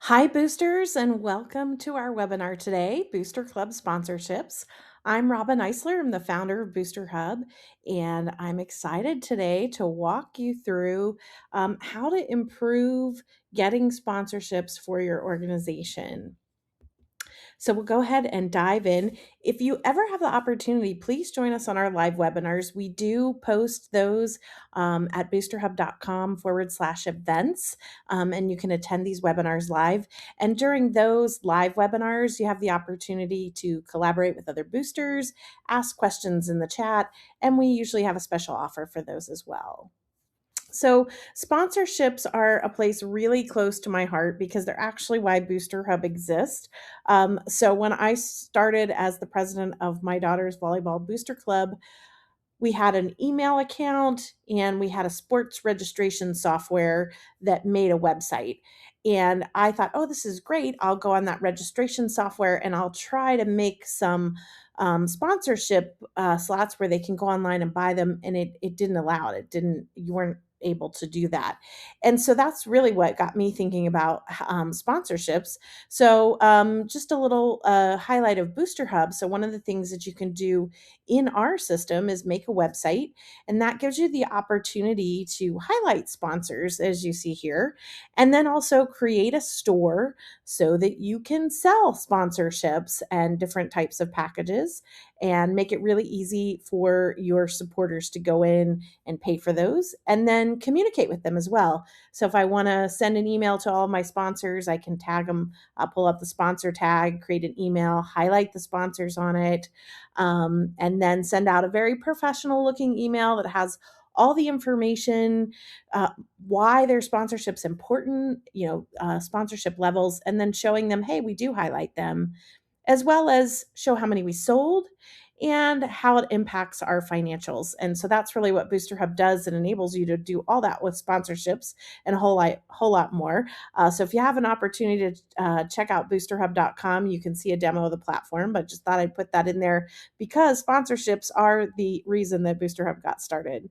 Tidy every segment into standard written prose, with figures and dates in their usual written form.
Hi, boosters, and welcome to our webinar today, Booster Club Sponsorships. I'm Robin Eisler. I'm the founder of Booster Hub, and I'm excited today to walk you through how to improve getting sponsorships for your organization. So we'll go ahead and dive in. If you ever have the opportunity, please join us on our live webinars. We do post those at boosterhub.com/events, and you can attend these webinars live. And during those live webinars, you have the opportunity to collaborate with other boosters, ask questions in the chat, and we usually have a special offer for those as well. So, sponsorships are a place really close to my heart because they're actually why Booster Hub exists. So, when I started as the president of my daughter's volleyball booster club, we had an email account and we had a sports registration software that made a website. And I thought, oh, this is great. I'll go on that registration software and I'll try to make some sponsorship slots where they can go online and buy them. And it didn't allow it. You weren't able to do that. And so that's really what got me thinking about sponsorships. So just a little highlight of Booster Hub. So one of the things that you can do in our system is make a website, and that gives you the opportunity to highlight sponsors as you see here, and then also create a store so that you can sell sponsorships and different types of packages and make it really easy for your supporters to go in and pay for those and then communicate with them as well. So if I want to send an email to all of my sponsors, I can tag them. I'll pull up the sponsor tag, create an email, highlight the sponsors on it, and then send out a very professional looking email that has all the information, why their sponsorship's important, sponsorship levels, and then showing them, hey, we do highlight them, as well as show how many we sold and how it impacts our financials. And so that's really what Booster Hub does. It enables you to do all that with sponsorships and a whole lot more. So if you have an opportunity to check out boosterhub.com, you can see a demo of the platform, but just thought I'd put that in there because sponsorships are the reason that Booster Hub got started.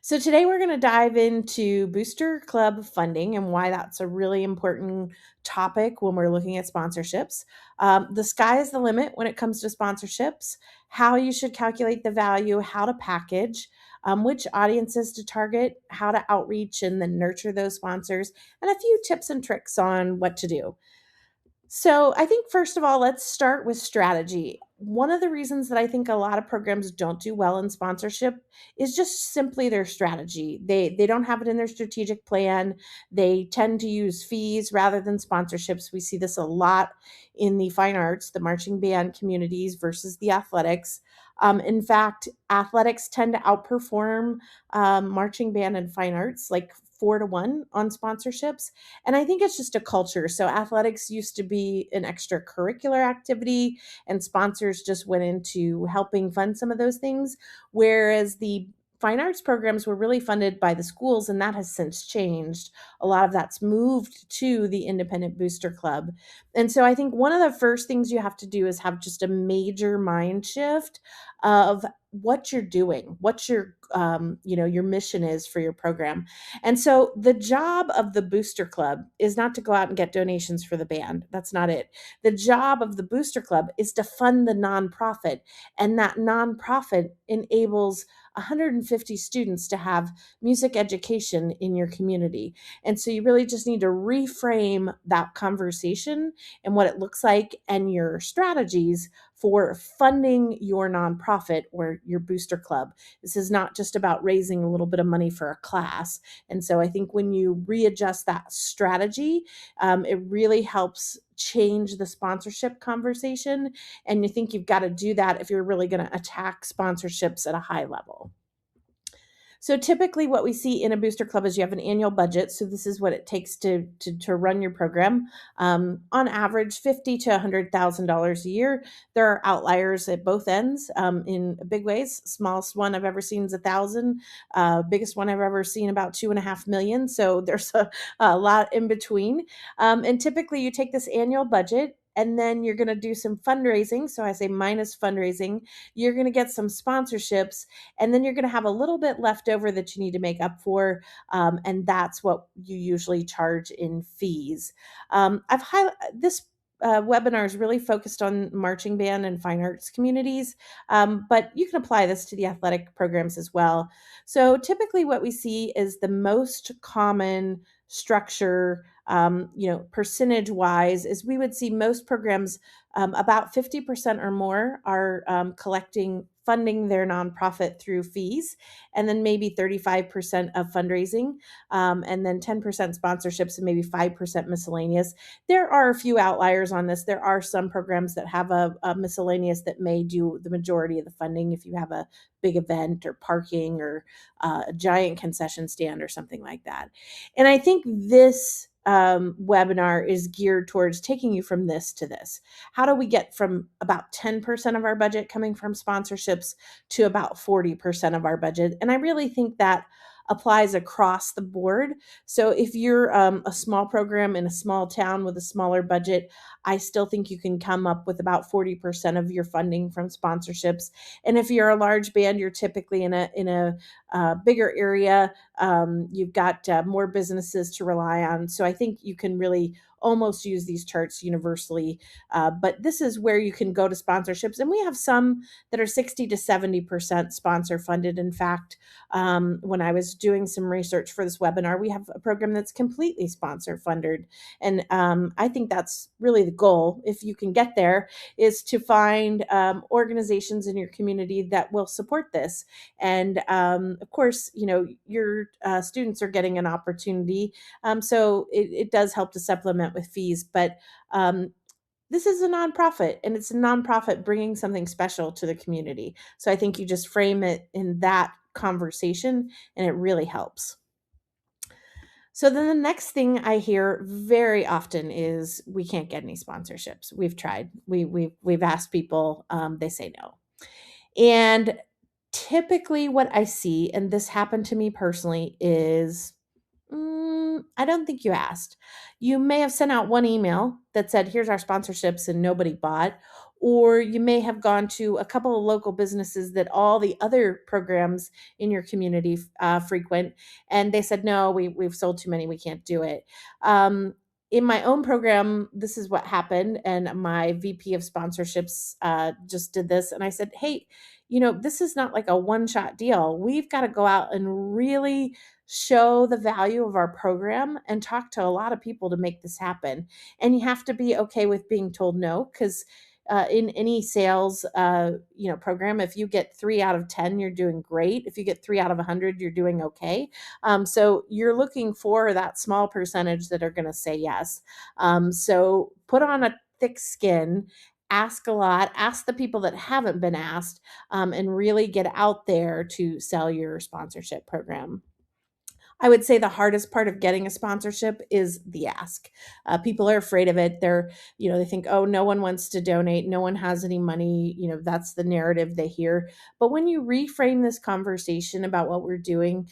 So today we're going to dive into Booster Club funding and why that's a really important topic when we're looking at sponsorships. The sky is the limit when it comes to sponsorships, how you should calculate the value, how to package, which audiences to target, how to outreach and then nurture those sponsors, and a few tips and tricks on what to do. So, I think first of all, let's start with strategy. One of the reasons that I think a lot of programs don't do well in sponsorship is just simply their strategy. They don't have it in their strategic plan. They tend to use fees rather than sponsorships. We see this a lot in the fine arts, the marching band communities versus the athletics. In fact, athletics tend to outperform marching band and fine arts like 4-1 on sponsorships. And I think it's just a culture. So athletics used to be an extracurricular activity, and sponsors just went into helping fund some of those things. Whereas the fine arts programs were really funded by the schools, and that has since changed. A lot of that's moved to the Independent Booster Club. And so I think one of the first things you have to do is have just a major mind shift of what you're doing, what your mission is for your program. And so the job of the Booster Club is not to go out and get donations for the band. That's not it. The job of the Booster Club is to fund the nonprofit, and that nonprofit enables 150 students to have music education in your community. And so you really just need to reframe that conversation and what it looks like and your strategies for funding your nonprofit or your booster club. This is not just about raising a little bit of money for a class. And so I think when you readjust that strategy, it really helps change the sponsorship conversation. And you think you've got to do that if you're really going to attack sponsorships at a high level. So typically what we see in a booster club is you have an annual budget. So this is what it takes to run your program. On average, $50,000 to $100,000 a year. There are outliers at both ends in big ways. Smallest one I've ever seen is 1,000. Biggest one I've ever seen about 2.5 million. So there's a lot in between. And typically you take this annual budget and then you're going to do some fundraising. So I say minus fundraising. You're going to get some sponsorships, and then you're going to have a little bit left over that you need to make up for. And that's what you usually charge in fees. This webinar is really focused on marching band and fine arts communities, but you can apply this to the athletic programs as well. So typically what we see is the most common structure, percentage wise, is we would see most programs, about 50% or more are collecting funding their nonprofit through fees, and then maybe 35% of fundraising, and then 10% sponsorships, and maybe 5% miscellaneous. There are a few outliers on this. There are some programs that have a miscellaneous that may do the majority of the funding if you have a big event or parking or a giant concession stand or something like that. And I think this webinar is geared towards taking you from this to this. How do we get from about 10% of our budget coming from sponsorships to about 40% of our budget? And I really think that applies across the board. So if you're a small program in a small town with a smaller budget, I still think you can come up with about 40% of your funding from sponsorships. And if you're a large band, you're typically in a bigger area. You've got more businesses to rely on. So I think you can really almost use these charts universally. But this is where you can go to sponsorships. And we have some that are 60 to 70% sponsor funded. In fact, when I was doing some research for this webinar, we have a program that's completely sponsor funded. And I think that's really the goal, if you can get there, is to find organizations in your community that will support this. And of course, your students are getting an opportunity. So it does help to supplement with fees. But this is a nonprofit, and it's a nonprofit bringing something special to the community. So I think you just frame it in that conversation, and it really helps. So then the next thing I hear very often is, we can't get any sponsorships. We've tried. We've asked people. They say no. And typically what I see, and this happened to me personally, is I don't think you asked. You may have sent out one email that said, here's our sponsorships, and nobody bought. Or you may have gone to a couple of local businesses that all the other programs in your community frequent, and they said, no, we've sold too many, we can't do it. In my own program, this is what happened. And my VP of sponsorships just did this. And I said, hey, this is not like a one-shot deal. We've got to go out and really show the value of our program and talk to a lot of people to make this happen. And you have to be okay with being told no, because in any sales program, if you get 3 out of 10, you're doing great. If you get 3 out of 100, you're doing okay. So you're looking for that small percentage that are going to say yes. So put on a thick skin, ask a lot, ask the people that haven't been asked, and really get out there to sell your sponsorship program. I would say the hardest part of getting a sponsorship is the ask. People are afraid of it. They think, oh, no one wants to donate. No one has any money. That's the narrative they hear. But when you reframe this conversation about what we're doing,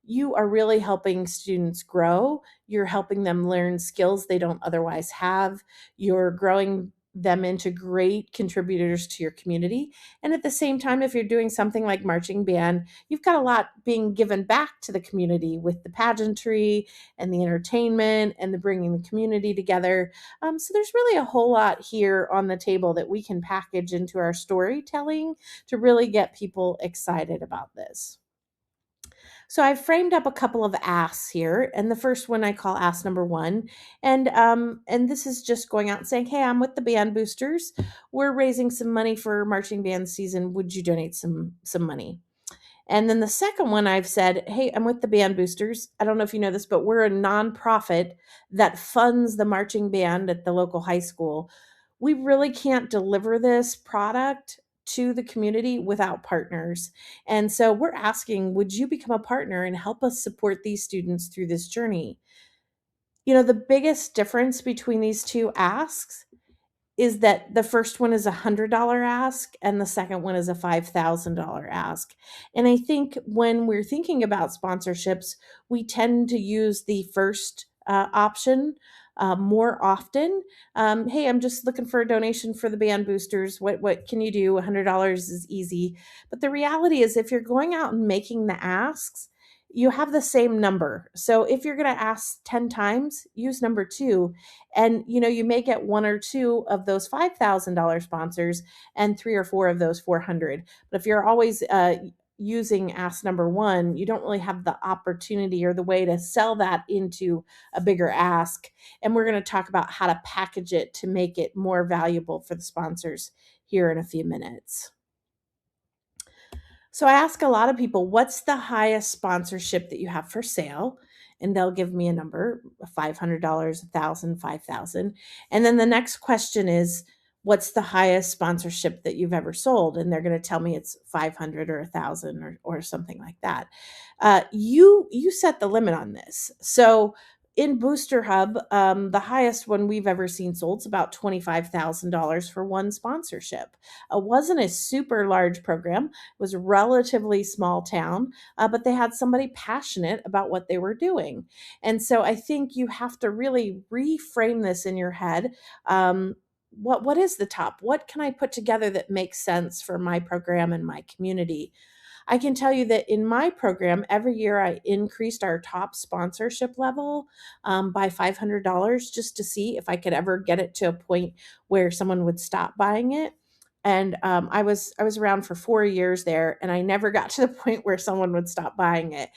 you are really helping students grow. You're helping them learn skills they don't otherwise have. You're growing them into great contributors to your community. And at the same time, if you're doing something like marching band, you've got a lot being given back to the community with the pageantry and the entertainment and the bringing the community together. So there's really a whole lot here on the table that we can package into our storytelling to really get people excited about this. So I've framed up a couple of asks here, and the first one I call ask number 1, and this is just going out and saying, "Hey, I'm with the Band Boosters. We're raising some money for marching band season. Would you donate some money?" And then the second one, I've said, "Hey, I'm with the Band Boosters. I don't know if you know this, but we're a nonprofit that funds the marching band at the local high school. We really can't deliver this product to the community without partners. And so we're asking, would you become a partner and help us support these students through this journey?" The biggest difference between these two asks is that the first one is $100 ask and the second one is a $5,000 ask. And I think when we're thinking about sponsorships, we tend to use the first option. more often. Hey, I'm just looking for a donation for the band boosters. What can you do? $100 is easy. But the reality is, if you're going out and making the asks, you have the same number. So if you're going to ask 10 times, use number two. And you may get one or two of those $5,000 sponsors and three or four of those 400. But if you're always using ask number one, you don't really have the opportunity or the way to sell that into a bigger ask. And we're going to talk about how to package it to make it more valuable for the sponsors here in a few minutes. So I ask a lot of people, what's the highest sponsorship that you have for sale? And they'll give me a number, $500, 1,000, 5,000. And then the next question is, what's the highest sponsorship that you've ever sold? And they're going to tell me it's 500 or 1,000 or something like that. You set the limit on this. So in Booster Hub, the highest one we've ever seen sold is about $25,000 for one sponsorship. It wasn't a super large program. It was a relatively small town, but they had somebody passionate about what they were doing. And so I think you have to really reframe this in your head. What is the top? What can I put together that makes sense for my program and my community? I can tell you that in my program, every year I increased our top sponsorship level by $500 just to see if I could ever get it to a point where someone would stop buying it. And I was around for 4 years there, and I never got to the point where someone would stop buying it.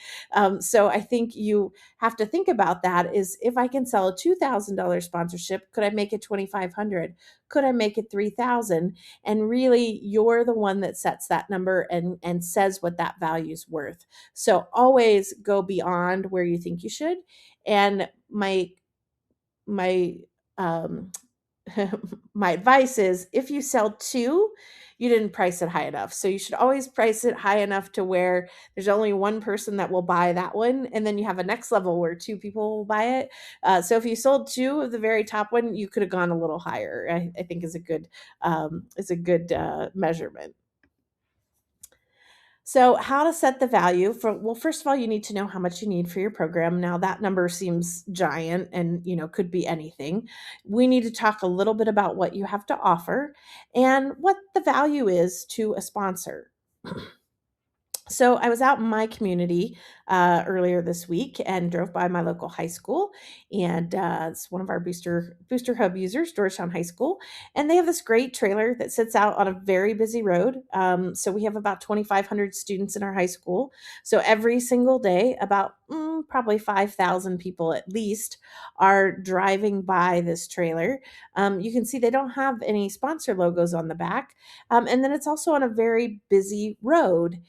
So I think you have to think about that: is if I can sell a $2,000 sponsorship, could I make it 2,500? Could I make it 3,000? And really, you're the one that sets that number and says what that value is worth. So always go beyond where you think you should. And my um, my advice is, if you sell two, you didn't price it high enough. So you should always price it high enough to where there's only one person that will buy that one. And then you have a next level where two people will buy it. So if you sold two of the very top one, you could have gone a little higher. I think is a good measurement. So, how to set the value for, well, first of all, you need to know how much you need for your program. Now, that number seems giant and, could be anything. We need to talk a little bit about what you have to offer and what the value is to a sponsor. So I was out in my community earlier this week and drove by my local high school, and it's one of our Booster Hub users, Georgetown High School, and they have this great trailer that sits out on a very busy road. So we have about 2,500 students in our high school. So every single day, about probably 5,000 people at least are driving by this trailer. You can see they don't have any sponsor logos on the back, and then it's also on a very busy road.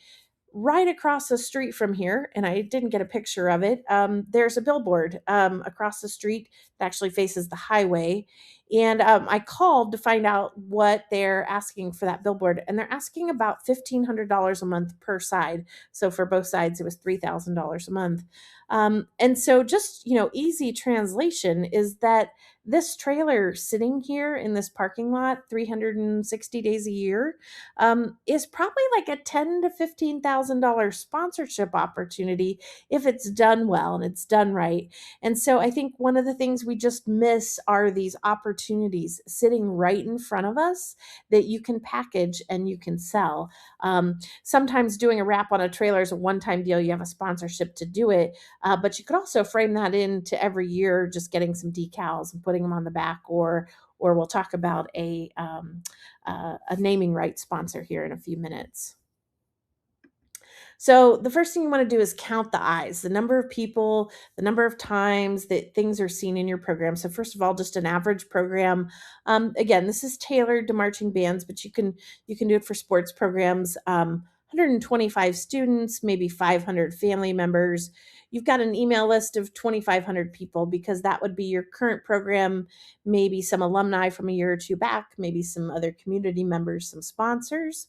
Right across the street from here, and I didn't get a picture of it, there's a billboard across the street that actually faces the highway. And I called to find out what they're asking for that billboard, and they're asking about $1,500 a month per side. So for both sides, it was $3,000 a month. And so, just easy translation is that this trailer sitting here in this parking lot 360 days a year is probably like a $10 to $15,000 sponsorship opportunity if it's done well and it's done right. And so I think one of the things we just miss are these opportunities sitting right in front of us that you can package and you can sell. Sometimes doing a wrap on a trailer is a one-time deal. You have a sponsorship to do it, but you could also frame that into every year, just getting some decals and putting them on the back, or we'll talk about a naming rights sponsor here in a few minutes. So the first thing you want to do is count the eyes, the number of people, the number of times that things are seen in your program. So first of all, just an average program. Again, this is tailored to marching bands, but you can do it for sports programs. 125 students, maybe 500 family members. You've got an email list of 2,500 people, because that would be your current program, maybe some alumni from a year or two back, maybe some other community members, some sponsors.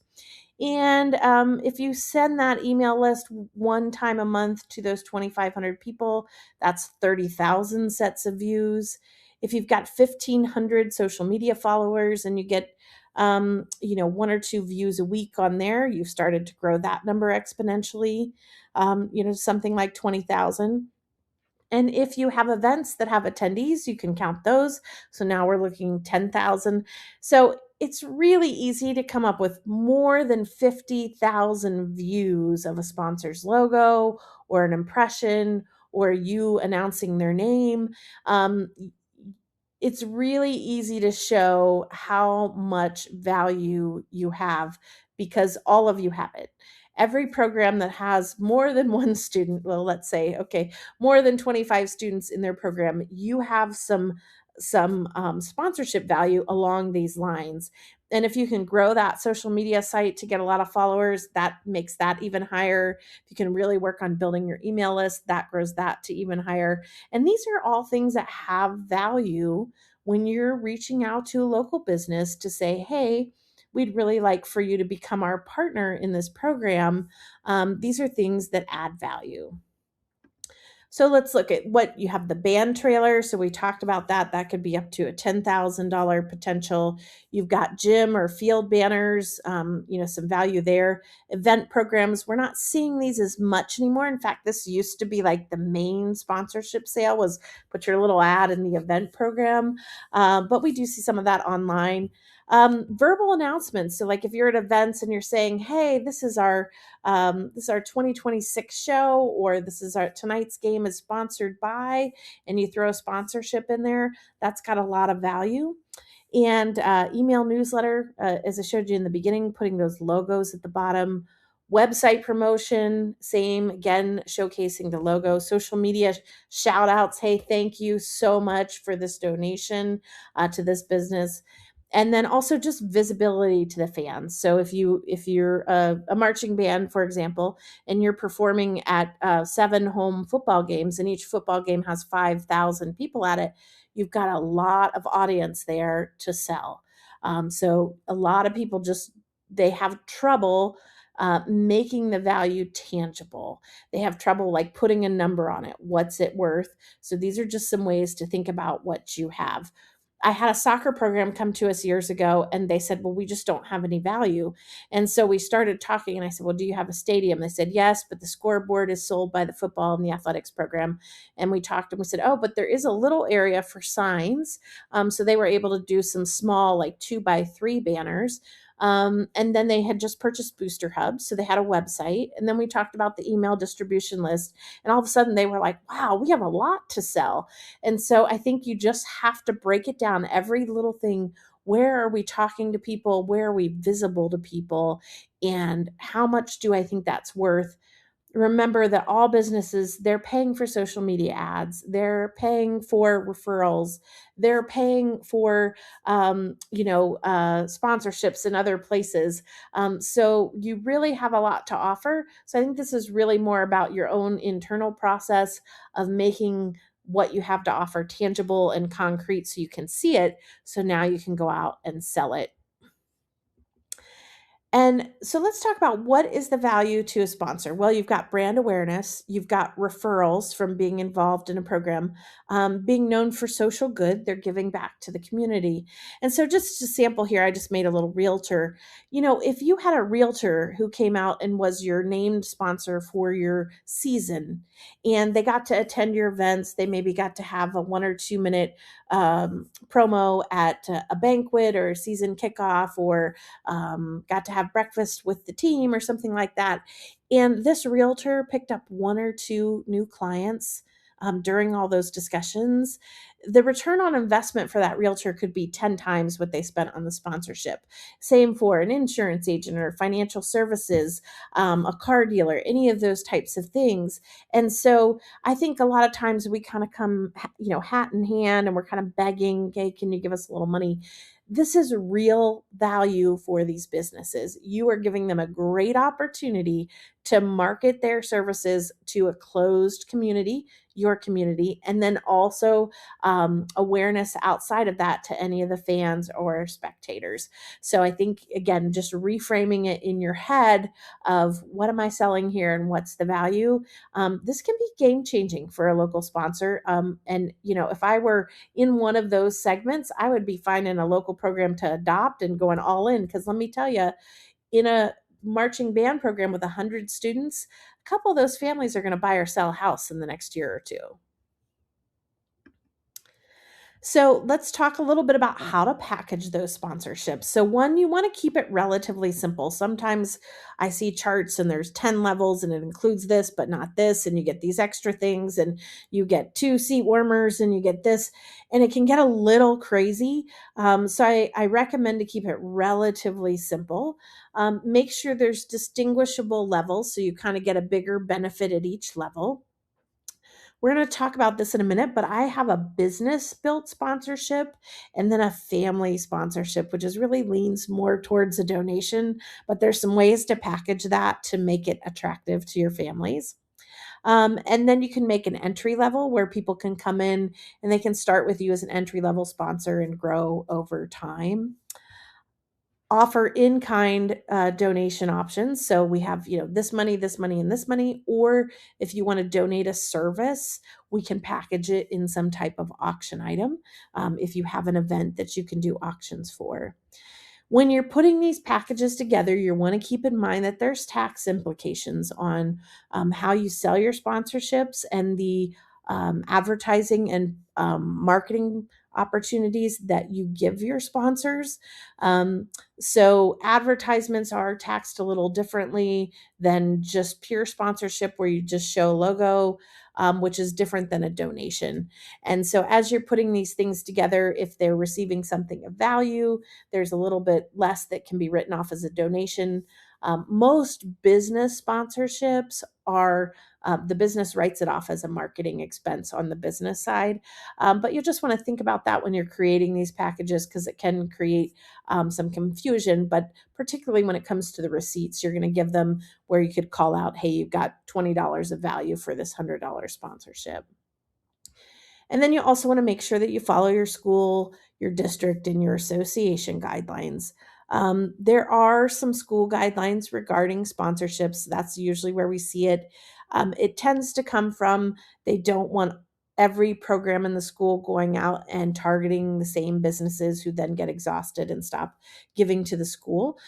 And if you send that email list one time a month to those 2,500 people, that's 30,000 sets of views. If you've got 1,500 social media followers and you get one or two views a week on there, you've started to grow that number exponentially, something like 20,000. And if you have events that have attendees, you can count those. So now we're looking 10,000. So it's really easy to come up with more than 50,000 views of a sponsor's logo or an impression or you announcing their name. Um, it's really easy to show how much value you have because all of you have it. Every program that has more than one student, well, let's say, okay, more than 25 students in their program, you have some sponsorship value along these lines. And if you can grow that social media site to get a lot of followers, that makes that even higher. If you can really work on building your email list, that grows that to even higher. And these are all things that have value when you're reaching out to a local business to say, hey, we'd really like for you to become our partner in this program. These are things that add value. So let's look at what you have. The band trailer. So we talked about that. That could be up to a $10,000 potential. You've got gym or field banners, some value there. Event programs. We're not seeing these as much anymore. In fact, this used to be like the main sponsorship sale was put your little ad in the event program. But we do see some of that online. Verbal announcements. So like if you're at events and you're saying, hey, this is our 2026 show, or this is our tonight's game is sponsored by, and you throw a sponsorship in there, that's got a lot of value. And email newsletter, as I showed you in the beginning, putting those logos at the bottom. Website promotion, same again, showcasing the logo. Social media shout outs. Hey, thank you so much for this donation to this business. And then also just visibility to the fans. So if you're a marching band, for example, and you're performing at 7 home football games, and each football game has 5,000 people at it, you've got a lot of audience there to sell. So a lot of people they have trouble making the value tangible. They have trouble like putting a number on it. What's it worth? So these are just some ways to think about what you have. I had a soccer program come to us years ago and they said, well, we just don't have any value. And so we started talking and I said, well, do you have a stadium? They said, yes, but the scoreboard is sold by the football and the athletics program. And we talked and we said, oh, but there is a little area for signs. So they were able to do some small, like 2x3 banners. And then they had just purchased Booster Hubs. So they had a website. And then we talked about the email distribution list. And all of a sudden they were like, wow, we have a lot to sell. And so I think you just have to break it down, every little thing. Where are we talking to people? Where are we visible to people? And how much do I think that's worth? Remember that all businesses, they're paying for social media ads, they're paying for referrals, they're paying for sponsorships in other places. So you really have a lot to offer. So I think this is really more about your own internal process of making what you have to offer tangible and concrete so you can see it, so now you can go out and sell it. And so let's talk about what is the value to a sponsor. Well, you've got brand awareness, you've got referrals from being involved in a program, being known for social good, they're giving back to the community. And so, just to sample here, I just made a little realtor. If you had a realtor who came out and was your named sponsor for your season, and they got to attend your events, they maybe got to have a 1 or 2 minute promo at a banquet or a season kickoff, or got to have breakfast with the team or something like that. And this realtor picked up 1 or 2 new clients during all those discussions. The return on investment for that realtor could be 10 times what they spent on the sponsorship. Same for an insurance agent or financial services, a car dealer, any of those types of things. And so I think a lot of times we kind of come, hat in hand, and we're kind of begging, okay, can you give us a little money? This is real value for these businesses. You are giving them a great opportunity to market their services to a closed community, your community, and then also awareness outside of that to any of the fans or spectators. So I think, again, just reframing it in your head of what am I selling here and what's the value? This can be game changing for a local sponsor. And, if I were in one of those segments, I would be finding a local program to adopt and going all in. Because let me tell you, in a marching band program with 100 students, a couple of those families are going to buy or sell a house in the next year or two. So let's talk a little bit about how to package those sponsorships. So, one, you want to keep it relatively simple. Sometimes I see charts and there's 10 levels and it includes this, but not this. And you get these extra things and you get two seat warmers and you get this. And it can get a little crazy. So, I recommend to keep it relatively simple. Make sure there's distinguishable levels so you kind of get a bigger benefit at each level. We're going to talk about this in a minute, but I have a business built sponsorship and then a family sponsorship, which is really leans more towards a donation. But there's some ways to package that to make it attractive to your families. And then you can make an entry level where people can come in and they can start with you as an entry level sponsor and grow over time. Offer in-kind donation options. So we have, this money, and this money. Or if you want to donate a service, we can package it in some type of auction item. If you have an event that you can do auctions for. When you're putting these packages together, you want to keep in mind that there's tax implications on how you sell your sponsorships and the advertising and marketing opportunities that you give your sponsors. So, advertisements are taxed a little differently than just pure sponsorship, where you just show a logo. Which is different than a donation. And so, as you're putting these things together, if they're receiving something of value, there's a little bit less that can be written off as a donation. Most business sponsorships are the business writes it off as a marketing expense on the business side. But you just want to think about that when you're creating these packages because it can create some confusion. But particularly when it comes to the receipts, you're going to give them where you could call out, hey, you've got $20 of value for this $100 sponsorship. And then you also want to make sure that you follow your school, your district, and your association guidelines. There are some school guidelines regarding sponsorships. That's usually where we see it. It tends to come from they don't want every program in the school going out and targeting the same businesses who then get exhausted and stop giving to the school.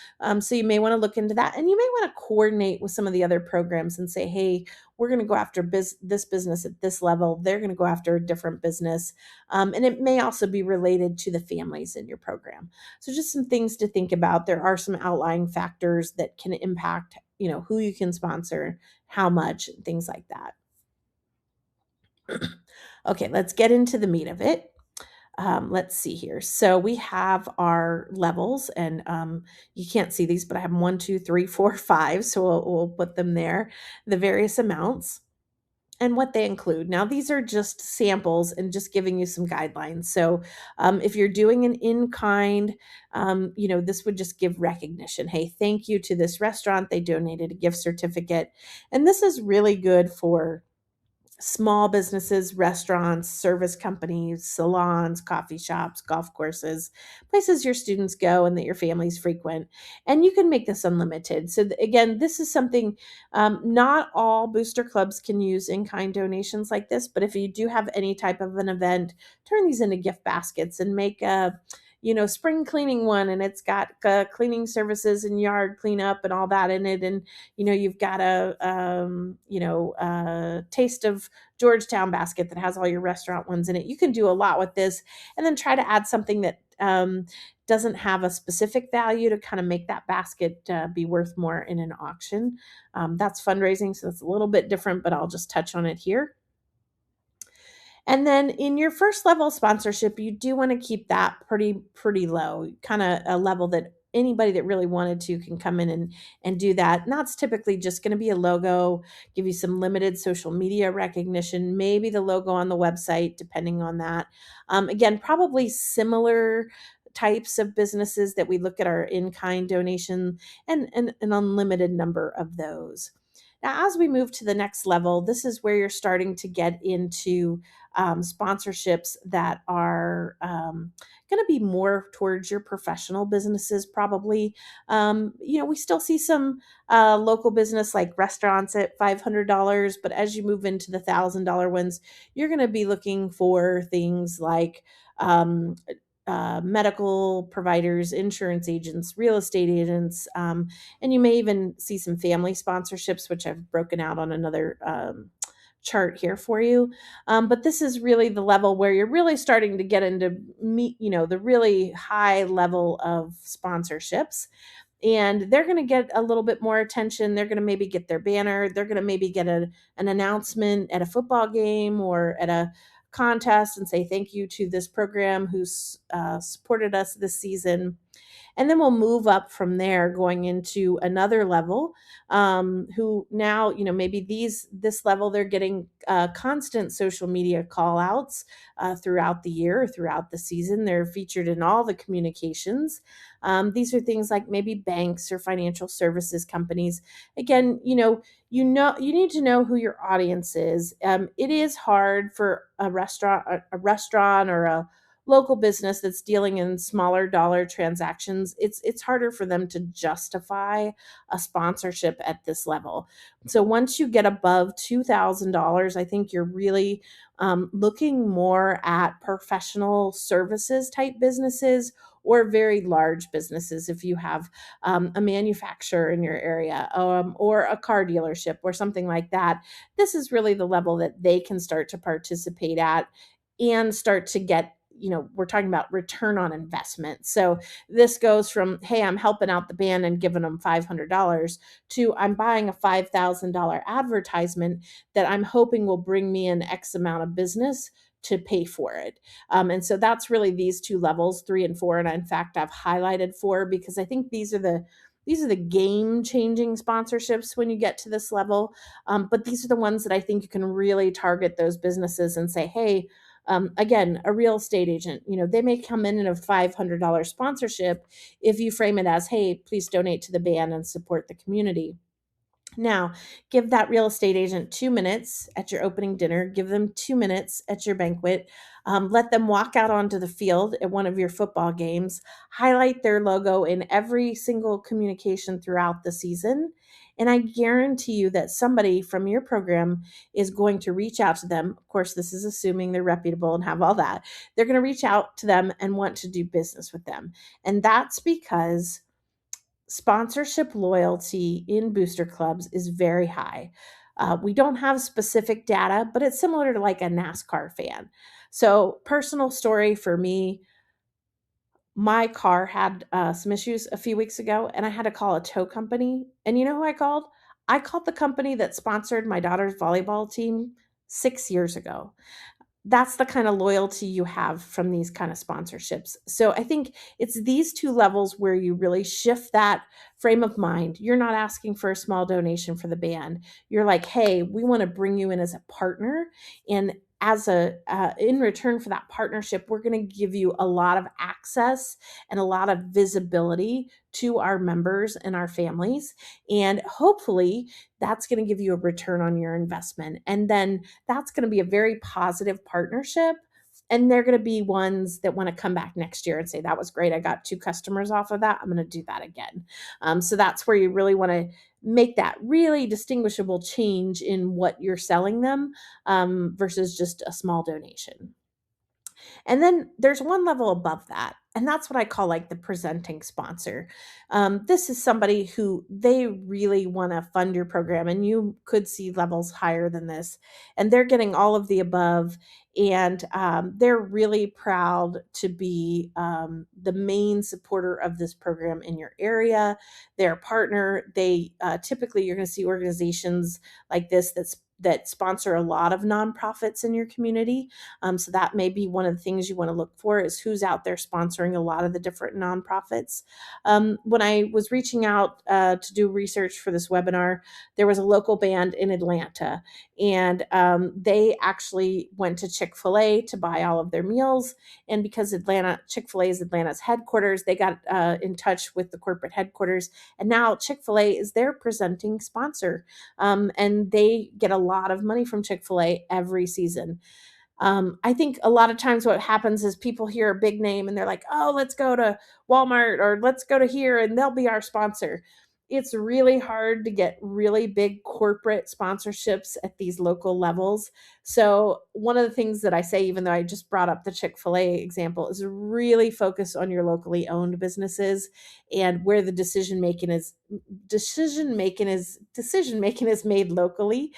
So you may want to look into that. And you may want to coordinate with some of the other programs and say, hey, we're going to go after this business at this level. They're going to go after a different business. And it may also be related to the families in your program. So just some things to think about. There are some outlying factors that can impact, who you can sponsor, how much, and things like that. Okay, let's get into the meat of it. Let's see here. So we have our levels, and you can't see these, but I have them 1, 2, 3, 4, 5. So we'll put them there, the various amounts and what they include. Now, these are just samples and just giving you some guidelines. So, if you're doing an in kind, this would just give recognition. Hey, thank you to this restaurant. They donated a gift certificate. And this is really good for small businesses, restaurants, service companies, salons, coffee shops, golf courses, places your students go and that your families frequent. And you can make this unlimited. So, again, this is something not all booster clubs can use in kind donations like this. But if you do have any type of an event, turn these into gift baskets and make a spring cleaning one, and it's got cleaning services and yard cleanup and all that in it. And, you've got a taste of Georgetown basket that has all your restaurant ones in it. You can do a lot with this and then try to add something that doesn't have a specific value to kind of make that basket be worth more in an auction. That's fundraising, so that's a little bit different, but I'll just touch on it here. And then in your first level sponsorship, you do want to keep that pretty low, kind of a level that anybody that really wanted to can come in and do that. And that's typically just going to be a logo, give you some limited social media recognition, maybe the logo on the website, depending on that. Again, probably similar types of businesses that we look at our in-kind donation and an unlimited number of those. Now, as we move to the next level, this is where you're starting to get into sponsorships that are going to be more towards your professional businesses, probably. We still see some local business like restaurants at $500, but as you move into the $1,000 ones, you're going to be looking for things like medical providers, insurance agents, real estate agents, and you may even see some family sponsorships, which I've broken out on another chart here for you. But this is really the level where you're really starting to get into the really high level of sponsorships, and they're going to get a little bit more attention. They're going to maybe get their banner. They're going to maybe get an announcement at a football game or at a contest and say thank you to this program who's supported us this season. And then we'll move up from there going into another level, who now, maybe this level, they're getting constant social media call outs throughout the year, throughout the season. They're featured in all the communications. These are things like maybe banks or financial services companies. Again, you need to know who your audience is. It is hard for a restaurant or a local business that's dealing in smaller dollar transactions. It's harder for them to justify a sponsorship at this level. So once you get above $2,000, I think you're really looking more at professional services type businesses or very large businesses. If you have a manufacturer in your area, or a car dealership or something like that, this is really the level that they can start to participate at and start to get, we're talking about return on investment. So this goes from, hey, I'm helping out the band and giving them $500, to I'm buying a $5,000 advertisement that I'm hoping will bring me in X amount of business to pay for it. And so that's really these two levels, 3 and 4. And in fact, I've highlighted 4 because I think these are the game changing sponsorships when you get to this level. But these are the ones that I think you can really target those businesses and say, hey, again, a real estate agent, they may come in a $500 sponsorship if you frame it as, hey, please donate to the band and support the community. Now, give that real estate agent 2 minutes at your opening dinner, give them 2 minutes at your banquet, let them walk out onto the field at one of your football games, highlight their logo in every single communication throughout the season. And I guarantee you that somebody from your program is going to reach out to them. Of course, this is assuming they're reputable and have all that. They're going to reach out to them and want to do business with them. And that's because sponsorship loyalty in booster clubs is very high. We don't have specific data, but it's similar to like a NASCAR fan. So, personal story for me, my car had some issues a few weeks ago, and I had to call a tow company. And you know who I called? I called the company that sponsored my daughter's volleyball team 6 years ago. That's the kind of loyalty you have from these kind of sponsorships. So I think it's these two levels where you really shift that frame of mind. You're not asking for a small donation for the band. You're like, hey, we want to bring you in as a partner, and as a in return for that partnership, we're going to give you a lot of access and a lot of visibility to our members and our families, and hopefully that's going to give you a return on your investment. And then that's going to be a very positive partnership. And they're going to be ones that want to come back next year and say, that was great. I got 2 customers off of that. I'm going to do that again. So that's where you really want to make that really distinguishable change in what you're selling them, versus just a small donation. And then there's one level above that. And that's what I call like the presenting sponsor. This is somebody who they really want to fund your program, and you could see levels higher than this. And they're getting all of the above. And they're really proud to be the main supporter of this program in your area. They're a partner. They typically, you're going to see organizations like this that sponsor a lot of nonprofits in your community. So that may be one of the things you want to look for, is who's out there sponsoring a lot of the different nonprofits. When I was reaching out to do research for this webinar, there was a local band in Atlanta, and they actually went to Chick-fil-A to buy all of their meals. And because Chick-fil-A is Atlanta's headquarters, they got in touch with the corporate headquarters, and now Chick-fil-A is their presenting sponsor. And they get a lot of money from Chick-fil-A every season. I think a lot of times what happens is people hear a big name and they're like, oh, let's go to Walmart or let's go to here and they'll be our sponsor. It's really hard to get really big corporate sponsorships at these local levels. So, one of the things that I say, even though I just brought up the Chick-fil-A example, is really focus on your locally owned businesses and where the decision making is made locally,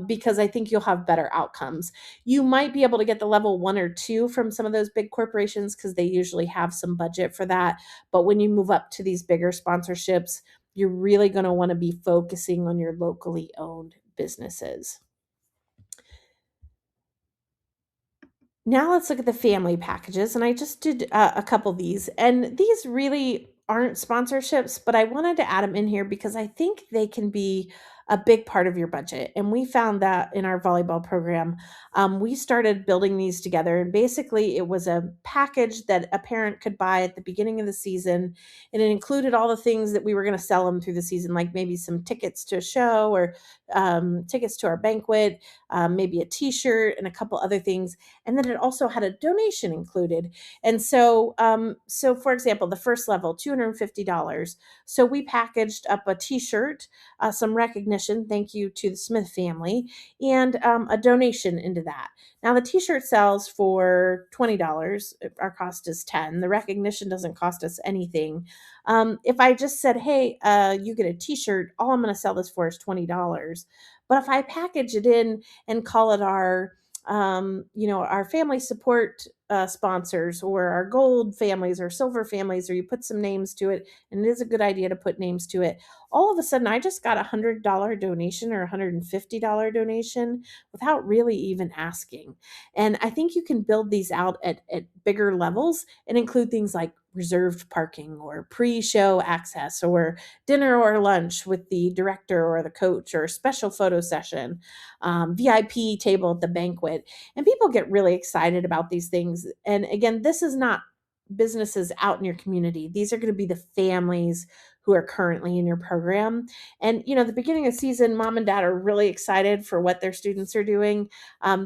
because I think you'll have better outcomes. You might be able to get the level 1 or 2 from some of those big corporations because they usually have some budget for that. But when you move up to these bigger sponsorships, you're really going to want to be focusing on your locally owned businesses. Now let's look at the family packages. And I just did a couple of these. And these really aren't sponsorships, but I wanted to add them in here because I think they can be a big part of your budget. And we found that in our volleyball program. We started building these together. And basically, it was a package that a parent could buy at the beginning of the season. And it included all the things that we were going to sell them through the season, like maybe some tickets to a show or tickets to our banquet, maybe a t shirt, and a couple other things, and then it also had a donation included. And so for example, the first level, $250. So we packaged up a T-shirt, some recognition, thank you to the Smith family, and a donation into that. Now the T-shirt sells for $20. Our cost is 10. The recognition doesn't cost us anything. If I just said, "Hey, you get a T-shirt," all I'm going to sell this for is $20. But if I package it in and call it our family support sponsors, or our gold families or silver families, or you put some names to it, and it is a good idea to put names to it. All of a sudden, I just got $100 donation or $150 donation without really even asking. And I think you can build these out at bigger levels and include things like reserved parking or pre-show access or dinner or lunch with the director or the coach or a special photo session, VIP table at the banquet. And people get really excited about these things. And again, this is not businesses out in your community. These are going to be the families who are currently in your program. And, the beginning of the season, mom and dad are really excited for what their students are doing.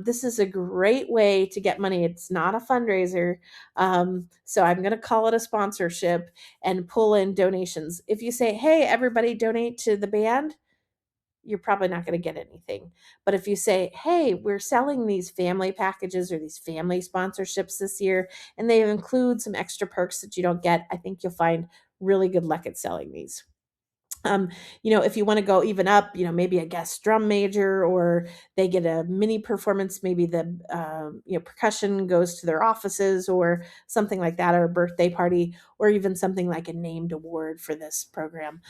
This is a great way to get money. It's not a fundraiser. So I'm going to call it a sponsorship and pull in donations. If you say, "Hey, everybody donate to the band," you're probably not going to get anything. But if you say, "Hey, we're selling these family packages or these family sponsorships this year, and they include some extra perks that you don't get," I think you'll find really good luck at selling these. If you want to go even up, maybe a guest drum major, or they get a mini performance, maybe the percussion goes to their offices or something like that, or a birthday party, or even something like a named award for this program.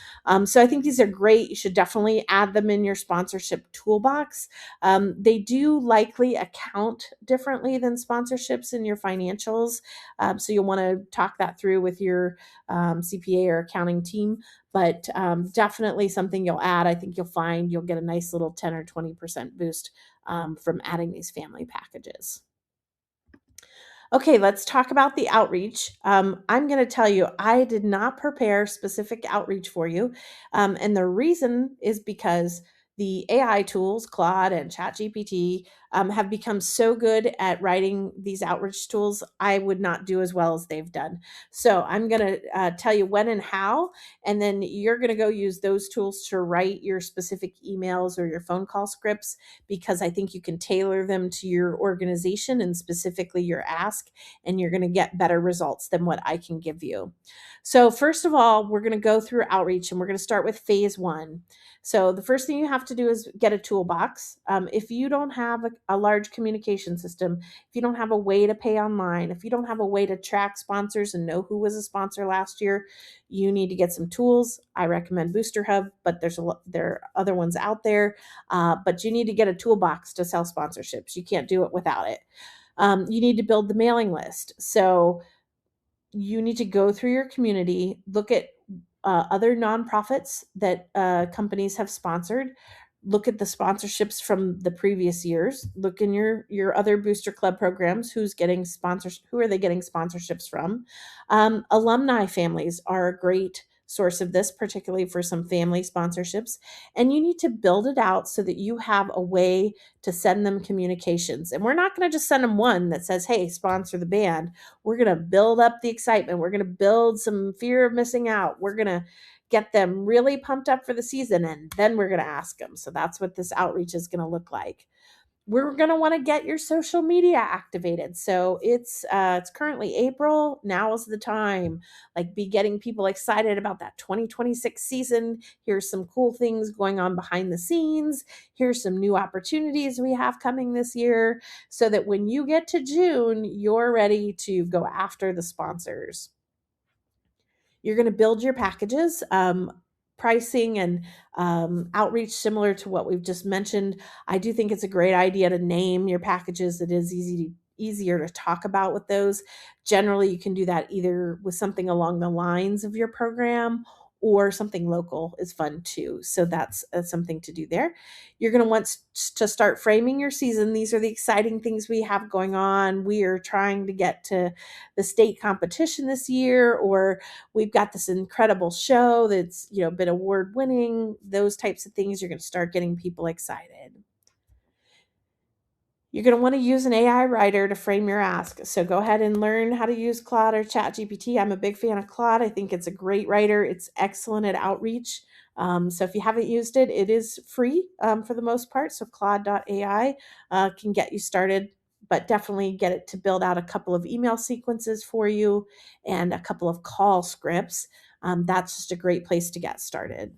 So I think these are great. You should definitely add them in your sponsorship toolbox. They do likely account differently than sponsorships in your financials. So you'll want to talk that through with your CPA or accounting team, but definitely something you'll add. I think you'll find you'll get a nice little 10 or 20% boost from adding these family packages. Okay, let's talk about the outreach. I'm going to tell you, I did not prepare specific outreach for you. And the reason is because the AI tools, Claude and ChatGPT, have become so good at writing these outreach tools. I would not do as well as they've done. So I'm going to tell you when and how, and then you're going to go use those tools to write your specific emails or your phone call scripts, because I think you can tailor them to your organization and specifically your ask, and you're going to get better results than what I can give you. So, first of all, we're going to go through outreach, and we're going to start with phase one. So, the first thing you have to do is get a toolbox. If you don't have a large communication system, if you don't have a way to pay online, if you don't have a way to track sponsors and know who was a sponsor last year, you need to get some tools. I recommend Booster Hub, but there are other ones out there. But you need to get a toolbox to sell sponsorships. You can't do it without it. You need to build the mailing list. So you need to go through your community, look at other nonprofits that companies have sponsored, look at the sponsorships from the previous years, look in your other booster club programs, who's getting sponsors, who are they getting sponsorships from. Alumni families are a great source of this, particularly for some family sponsorships. And you need to build it out so that you have a way to send them communications. And we're not going to just send them one that says, "Hey, sponsor the band." We're going to build up the excitement. We're going to build some fear of missing out. We're going to get them really pumped up for the season, and then we're going to ask them. So that's what this outreach is going to look like. We're going to want to get your social media activated. So it's currently April. Now is the time. Like, be getting people excited about that 2026 season. Here's some cool things going on behind the scenes. Here's some new opportunities we have coming this year, so that when you get to June, you're ready to go after the sponsors. You're going to build your packages, pricing and outreach similar to what we've just mentioned. I do think it's a great idea to name your packages. It is easier to talk about with those. Generally, you can do that either with something along the lines of your program, or something local is fun too. So that's something to do there. You're going to want to start framing your season. These are the exciting things we have going on. We are trying to get to the state competition this year, or we've got this incredible show that's been award winning. Those types of things, you're going to start getting people excited. You're going to want to use an AI writer to frame your ask. So go ahead and learn how to use Claude or ChatGPT. I'm a big fan of Claude. I think it's a great writer. It's excellent at outreach. So if you haven't used it, it is free for the most part. So Claude.ai can get you started, but definitely get it to build out a couple of email sequences for you and a couple of call scripts. That's just a great place to get started.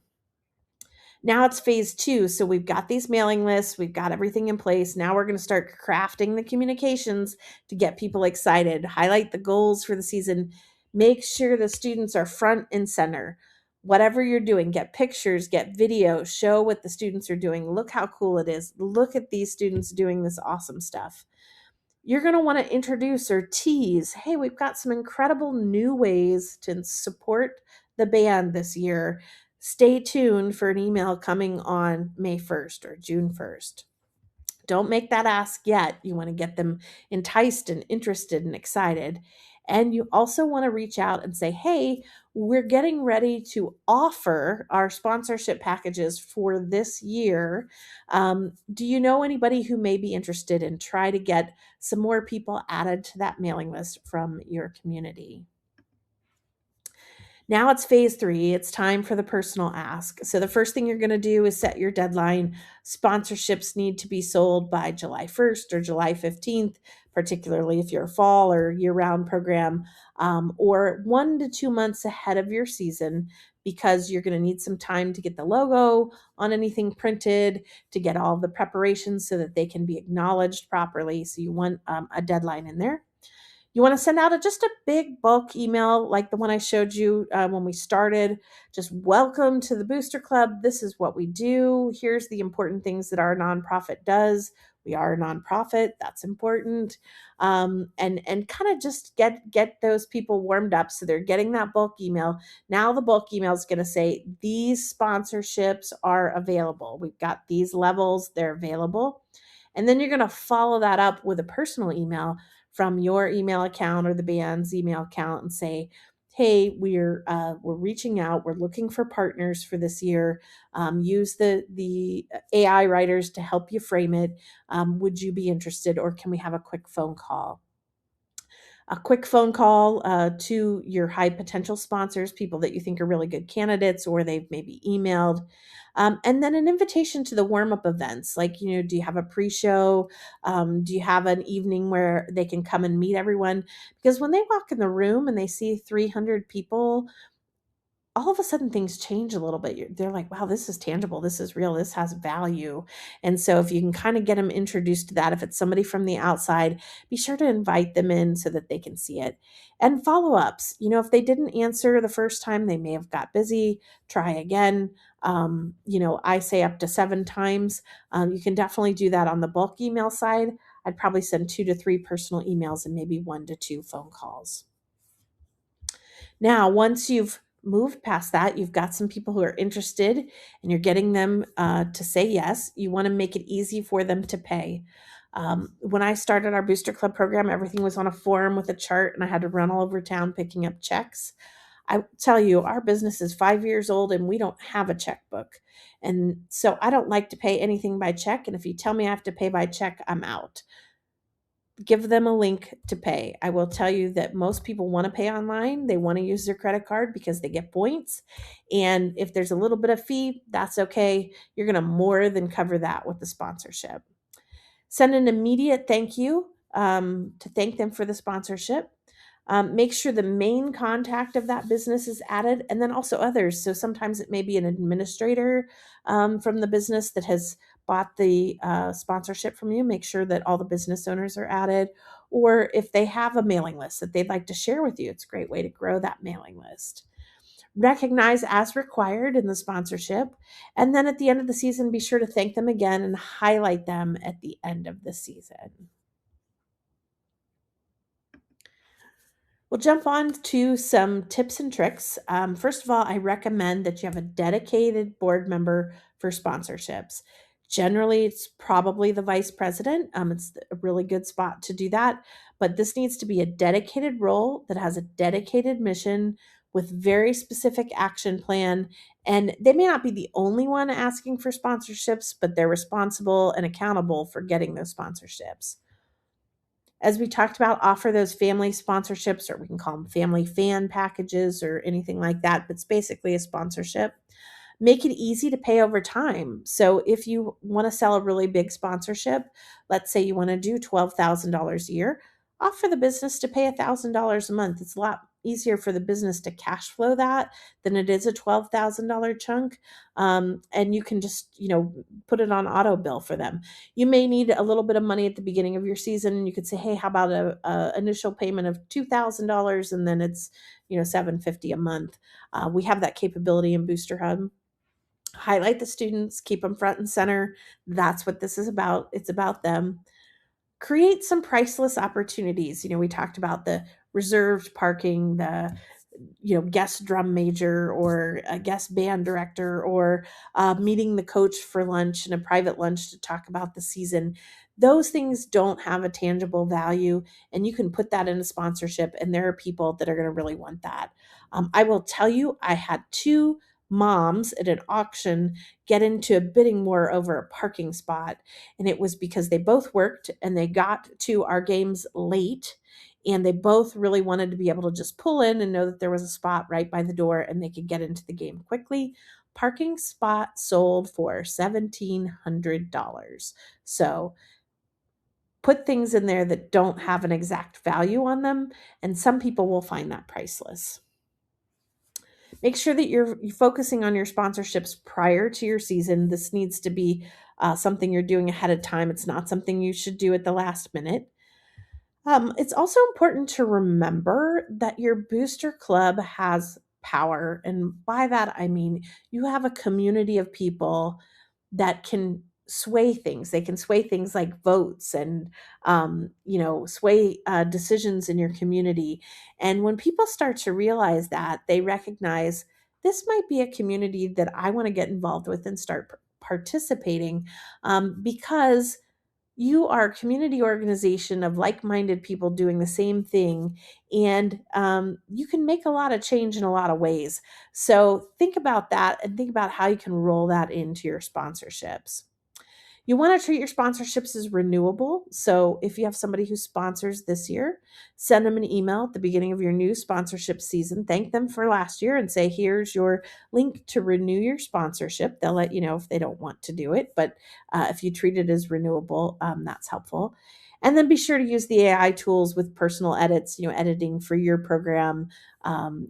Now it's phase 2. So we've got these mailing lists, we've got everything in place. Now we're going to start crafting the communications to get people excited, highlight the goals for the season, make sure the students are front and center. Whatever you're doing, get pictures, get video, show what the students are doing. Look how cool it is. Look at these students doing this awesome stuff. You're going to want to introduce or tease, hey, we've got some incredible new ways to support the band this year. Stay tuned for an email coming on May 1st or June 1st. Don't make that ask yet. You want to get them enticed and interested and excited. And you also want to reach out and say, hey, we're getting ready to offer our sponsorship packages for this year. Do you know anybody who may be interested? And try to get some more people added to that mailing list from your community. Now it's phase 3. It's time for the personal ask. So the first thing you're going to do is set your deadline. Sponsorships need to be sold by July 1st or July 15th, particularly if you're a fall or year-round program, or 1 to 2 months ahead of your season, because you're going to need some time to get the logo on anything printed, to get all the preparations so that they can be acknowledged properly. So you want a deadline in there. You want to send out just a big bulk email like the one I showed you when we started. Just, welcome to the Booster Club. This is what we do. Here's the important things that our nonprofit does. We are a nonprofit. That's important. And kind of just get those people warmed up so they're getting that bulk email. Now the bulk email is going to say, these sponsorships are available. We've got these levels. They're available. And then you're going to follow that up with a personal email from your email account or the band's email account and say, hey, we're reaching out. We're looking for partners for this year. Use the AI writers to help you frame it. Would you be interested, or can we have a quick phone call? A quick phone call to your high potential sponsors, people that you think are really good candidates, or they've maybe emailed. And then an invitation to the warm-up events. Like, do you have a pre-show? Do you have an evening where they can come and meet everyone? Because when they walk in the room and they see 300 people, all of a sudden things change a little bit. They're like, wow, this is tangible. This is real. This has value. And so if you can kind of get them introduced to that, if it's somebody from the outside, be sure to invite them in so that they can see it. And follow-ups, if they didn't answer the first time, they may have got busy. Try again. I say up to 7 times. You can definitely do that on the bulk email side. I'd probably send 2 to 3 personal emails and maybe 1 to 2 phone calls. Now, once you've moved past that, you've got some people who are interested and you're getting them to say yes. You want to make it easy for them to pay. When I started our Booster Club program, everything was on a form with a chart, and I had to run all over town picking up checks. I tell you, our business is 5 years old and we don't have a checkbook. And so I don't like to pay anything by check. And if you tell me I have to pay by check, I'm out. Give them a link to pay. I will tell you that most people want to pay online. They want to use their credit card because they get points. And if there's a little bit of fee, that's okay. You're going to more than cover that with the sponsorship. Send an immediate thank you to thank them for the sponsorship. Make sure the main contact of that business is added, and then also others. So sometimes it may be an administrator from the business that has bought the sponsorship from you. Make sure that all the business owners are added. Or if they have a mailing list that they'd like to share with you, it's a great way to grow that mailing list. Recognize as required in the sponsorship. And then at the end of the season, be sure to thank them again and highlight them at the end of the season. We'll jump on to some tips and tricks. First of all, I recommend that you have a dedicated board member for sponsorships. Generally, it's probably the vice president. It's a really good spot to do that. But this needs to be a dedicated role that has a dedicated mission with very specific action plan. And they may not be the only one asking for sponsorships, but they're responsible and accountable for getting those sponsorships. As we talked about, offer those family sponsorships, or we can call them family fan packages or anything like that, but it's basically a sponsorship. Make it easy to pay over time. So if you want to sell a really big sponsorship, let's say you want to do $12,000 a year, offer the business to pay $1,000 a month. It's a lot easier for the business to cash flow that than it is a $12,000 chunk. And you can just, put it on auto bill for them. You may need a little bit of money at the beginning of your season, and you could say, hey, how about a initial payment of $2,000, and then it's $750 a month. We have that capability in Booster Hub. Highlight the students, keep them front and center. That's what this is about. It's about them. Create some priceless opportunities. We talked about the reserved parking, the guest drum major, or a guest band director, or meeting the coach for lunch and a private lunch to talk about the season. Those things don't have a tangible value, and you can put that in a sponsorship, and there are people that are going to really want that. I will tell you, I had two moms at an auction get into a bidding war over a parking spot, and it was because they both worked and they got to our games late, and they both really wanted to be able to just pull in and know that there was a spot right by the door and they could get into the game quickly. Parking spot sold for $1,700. So put things in there that don't have an exact value on them, and some people will find that priceless. Make sure that you're focusing on your sponsorships prior to your season. This needs to be something you're doing ahead of time. It's not something you should do at the last minute. It's also important to remember that your booster club has power. And by that, I mean you have a community of people that can sway things. They can sway things like votes and, sway decisions in your community. And when people start to realize that, they recognize this might be a community that I want to get involved with and start participating, because you are a community organization of like-minded people doing the same thing, and you can make a lot of change in a lot of ways. So think about that and think about how you can roll that into your sponsorships. You want to treat your sponsorships as renewable. So if you have somebody who sponsors this year, send them an email at the beginning of your new sponsorship season. Thank them for last year and say, here's your link to renew your sponsorship. They'll let you know if they don't want to do it. But if you treat it as renewable, that's helpful. And then be sure to use the AI tools with personal edits, editing for your program,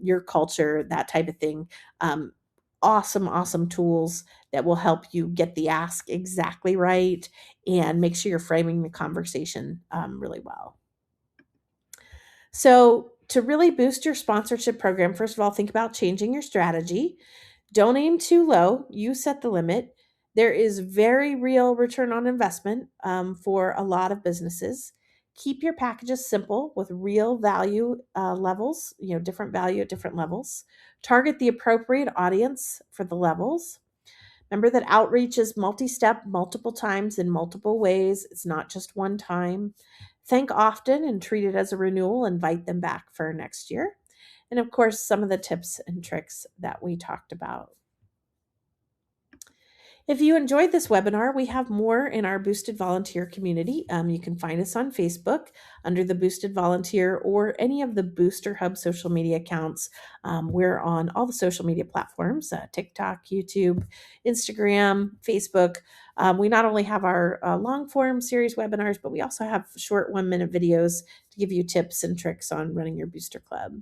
your culture, that type of thing. Awesome tools that will help you get the ask exactly right and make sure you're framing the conversation really well. So, to really boost your sponsorship program, first of all, think about changing your strategy. Don't aim too low. You set the limit. There is very real return on investment for a lot of businesses. Keep your packages simple with real value levels, different value at different levels. Target the appropriate audience for the levels. Remember that outreach is multi-step, multiple times in multiple ways. It's not just one time. Thank often and treat it as a renewal. Invite them back for next year. And of course, some of the tips and tricks that we talked about. If you enjoyed this webinar, we have more in our Boosted Volunteer community. You can find us on Facebook under the Boosted Volunteer or any of the Booster Hub social media accounts. We're on all the social media platforms, TikTok, YouTube, Instagram, Facebook. We not only have our long form series webinars, but we also have short 1-minute videos to give you tips and tricks on running your booster club.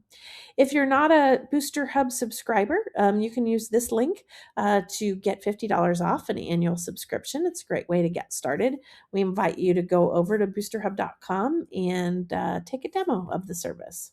If you're not a Booster Hub subscriber, you can use this link to get $50 off an annual subscription. It's a great way to get started. We invite you to go over to boosterhub.com and take a demo of the service.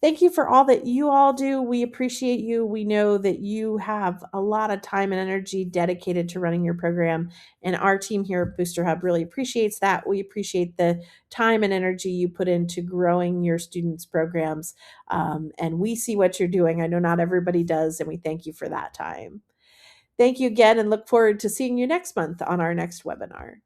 Thank you for all that you all do. We appreciate you. We know that you have a lot of time and energy dedicated to running your program, and our team here at Booster Hub really appreciates that. We appreciate the time and energy you put into growing your students' programs, and we see what you're doing. I know not everybody does, and we thank you for that time. Thank you again, and look forward to seeing you next month on our next webinar.